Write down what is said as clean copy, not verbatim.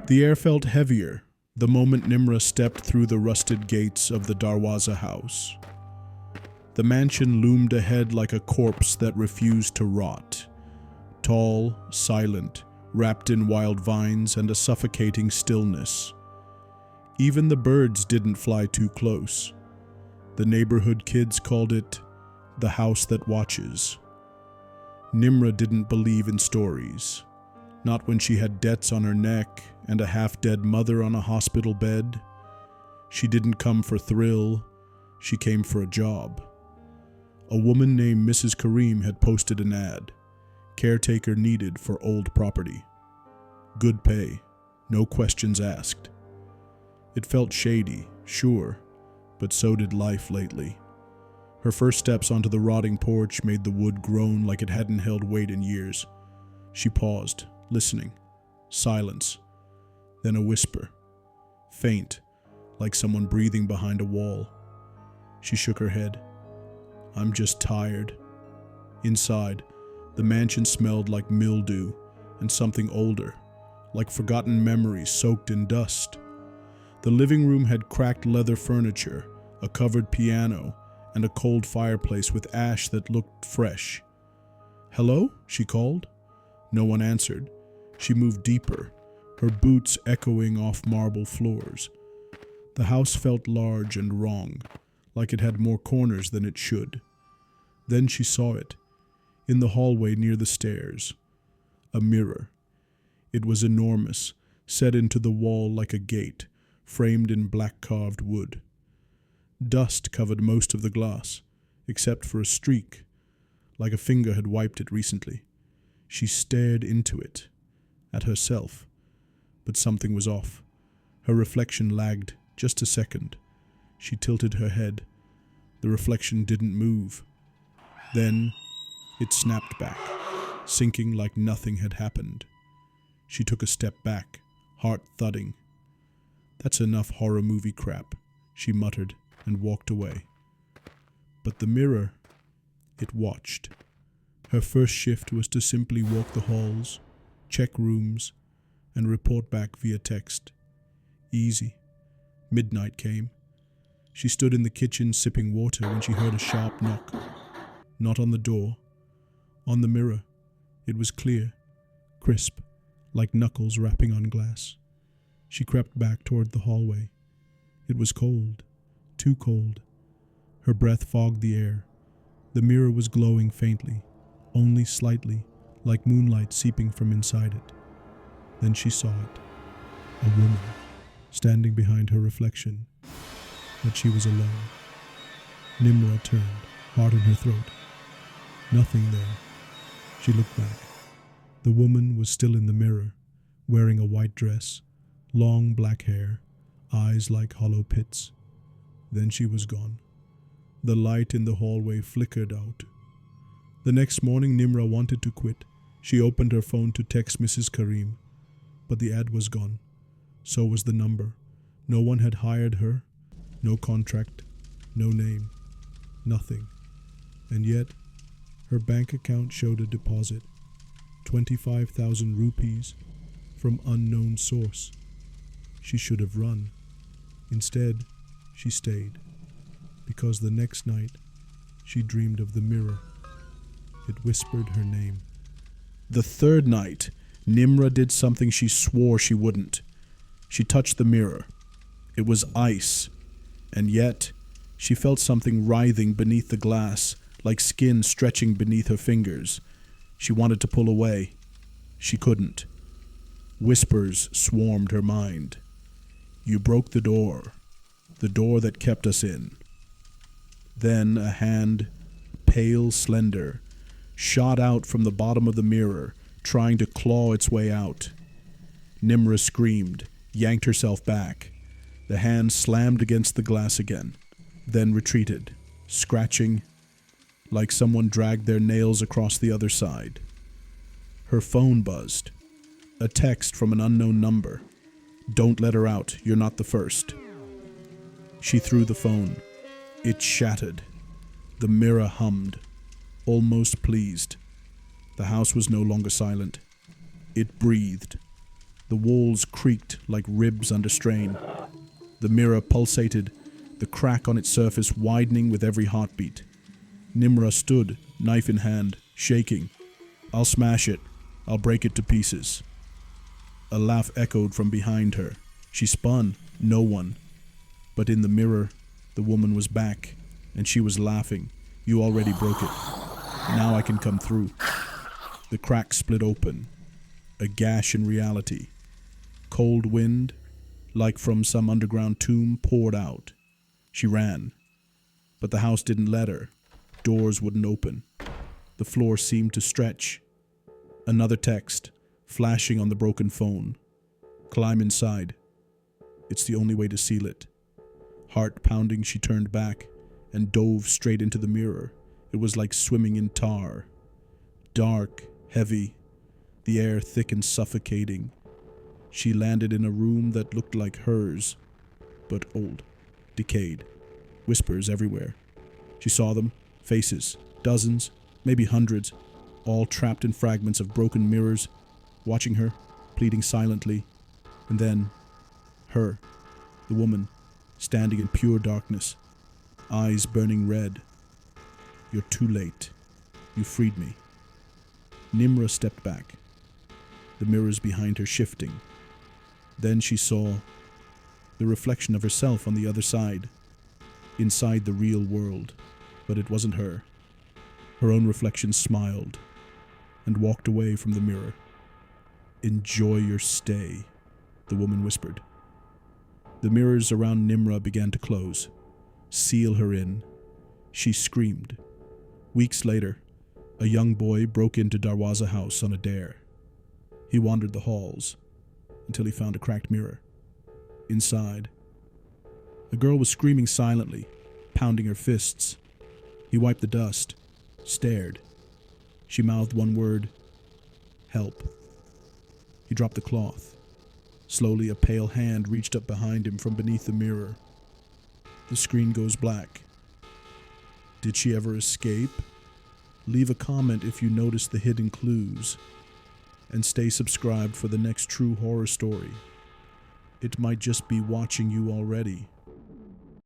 The air felt heavier the moment Nimra stepped through the rusted gates of the Darwaza house. The mansion loomed ahead like a corpse that refused to rot. Tall, silent, wrapped in wild vines and a suffocating stillness. Even the birds didn't fly too close. The neighborhood kids called it the house that watches. Nimra didn't believe in stories. Not when she had debts on her neck and a half-dead mother on a hospital bed. She didn't come for thrill, she came for a job. A woman named Mrs. Karim had posted an ad. Caretaker needed for old property. Good pay, no questions asked. It felt shady, sure, but so did life lately. Her first steps onto the rotting porch made the wood groan like it hadn't held weight in years. She paused, listening. Silence. Then a whisper. Faint, like someone breathing behind a wall. She shook her head. I'm just tired. Inside, the mansion smelled like mildew and something older, like forgotten memories soaked in dust. The living room had cracked leather furniture, a covered piano, and a cold fireplace with ash that looked fresh. Hello? She called. No one answered. She moved deeper, her boots echoing off marble floors. The house felt large and wrong, like it had more corners than it should. Then she saw it, in the hallway near the stairs. A mirror. It was enormous, set into the wall like a gate, framed in black carved wood. Dust covered most of the glass, except for a streak, like a finger had wiped it recently. She stared into it, at herself, but something was off. Her reflection lagged just a second. She tilted her head. The reflection didn't move. Then it snapped back, sinking like nothing had happened. She took a step back, heart thudding. That's enough horror movie crap, she muttered and walked away. But the mirror, it watched. Her first shift was to simply walk the halls, check rooms, and report back via text. Easy. Midnight came. She stood in the kitchen sipping water when she heard a sharp knock. Not on the door, on the mirror. It was clear, crisp, like knuckles rapping on glass. She crept back toward the hallway. It was cold, too cold. Her breath fogged the air. The mirror was glowing faintly, only slightly, like moonlight seeping from inside it. Then she saw it, a woman, standing behind her reflection. But she was alone. Nimra turned, heart in her throat. Nothing there. She looked back. The woman was still in the mirror, wearing a white dress, long black hair, eyes like hollow pits. Then she was gone. The light in the hallway flickered out. The next morning, Nimra wanted to quit. She opened her phone to text Mrs. Karim, but the ad was gone. So was the number. No one had hired her. No contract. No name. Nothing. And yet, her bank account showed a deposit. 25,000 rupees from unknown source. She should have run. Instead, she stayed. Because the next night, she dreamed of the mirror. It whispered her name. The third night, Nimra did something she swore she wouldn't. She touched the mirror. It was ice. And yet, she felt something writhing beneath the glass, like skin stretching beneath her fingers. She wanted to pull away. She couldn't. Whispers swarmed her mind. You broke the door that kept us in. Then a hand, pale, slender, shot out from the bottom of the mirror, trying to claw its way out. Nimra screamed, yanked herself back. The hand slammed against the glass again, then retreated, scratching, like someone dragged their nails across the other side. Her phone buzzed. A text from an unknown number. Don't let her out, you're not the first. She threw the phone. It shattered. The mirror hummed, almost pleased. The house was no longer silent. It breathed. The walls creaked like ribs under strain. The mirror pulsated, the crack on its surface widening with every heartbeat. Nimra stood, knife in hand, shaking. "I'll smash it. I'll break it to pieces." A laugh echoed from behind her. She spun. No one. But in the mirror, the woman was back, and she was laughing. "You already broke it. Now I can come through." The crack split open. A gash in reality. Cold wind, like from some underground tomb, poured out. She ran. But the house didn't let her. Doors wouldn't open. The floor seemed to stretch. Another text, flashing on the broken phone. "Climb inside. It's the only way to seal it." Heart pounding, she turned back and dove straight into the mirror. It was like swimming in tar. Dark, heavy, the air thick and suffocating. She landed in a room that looked like hers, but old, decayed. Whispers everywhere. She saw them, faces, dozens, maybe hundreds, all trapped in fragments of broken mirrors, watching her, pleading silently. And then, her, the woman, standing in pure darkness, eyes burning red. "You're too late. You freed me." Nimra stepped back, the mirrors behind her shifting. Then she saw the reflection of herself on the other side, inside the real world, but it wasn't her. Her own reflection smiled and walked away from the mirror. "Enjoy your stay," the woman whispered. The mirrors around Nimra began to close, seal her in. She screamed. Weeks later, a young boy broke into Darwaza House on a dare. He wandered the halls until he found a cracked mirror. Inside, a girl was screaming silently, pounding her fists. He wiped the dust, stared. She mouthed one word: "Help." He dropped the cloth. Slowly, a pale hand reached up behind him from beneath the mirror. The screen goes black. Did she ever escape? Leave a comment if you notice the hidden clues. And stay subscribed for the next true horror story. It might just be watching you already.